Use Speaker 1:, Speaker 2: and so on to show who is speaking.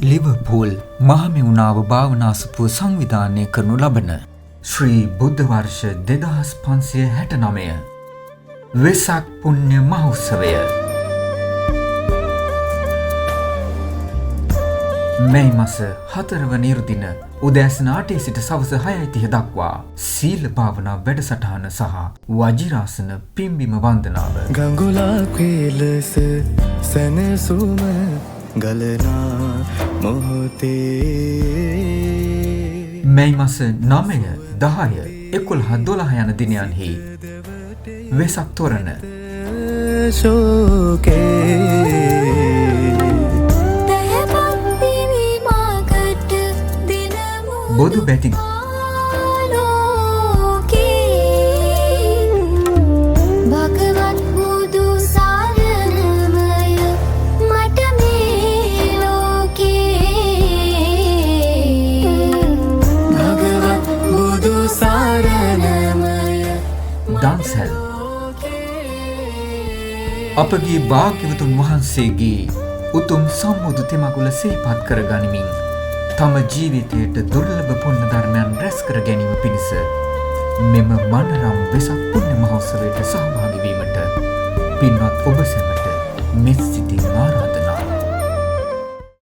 Speaker 1: ලිවර්පූල් මහමෙවුනාව භාවනාසපුව සංවිධානය කරනු ලබන ශ්‍රී බුද්ධ වර්ෂ 2569 වෙසක් පුණ්‍ය මහෝත්සවය මැයි මාස 4 වන ඉරුදින උදෑසන 8 සිට සවස 6:30 දක්වා සීල භාවනා වැඩසටහන සහ වජිරාසන පිම්බිම වන්දනාව
Speaker 2: ගංගුලා ක්වේලස සනසුම ගලනා මොහොතේ
Speaker 1: මැයි මාස 9 10 11 12 යන දිනයන්හි වෙසක් තොරණ
Speaker 2: ශෝකේ
Speaker 1: බොදු බැති දන්සැල් අපගේ භාග්‍යවතුන් වහන්සේගේ උතුම් සම්මුදු තෙමගුල සිහිපත් කර ගනිමින් තම ජීවිතයට දුර්ලභ පුණ්‍ය ධර්මයන් රැස් කර ගැනීම පිණිස මෙම මනරම් වෙසක් පුණ්‍ය මහෝත්සවයට සහභාගී වීමට පින්වත් ඔබ සැමට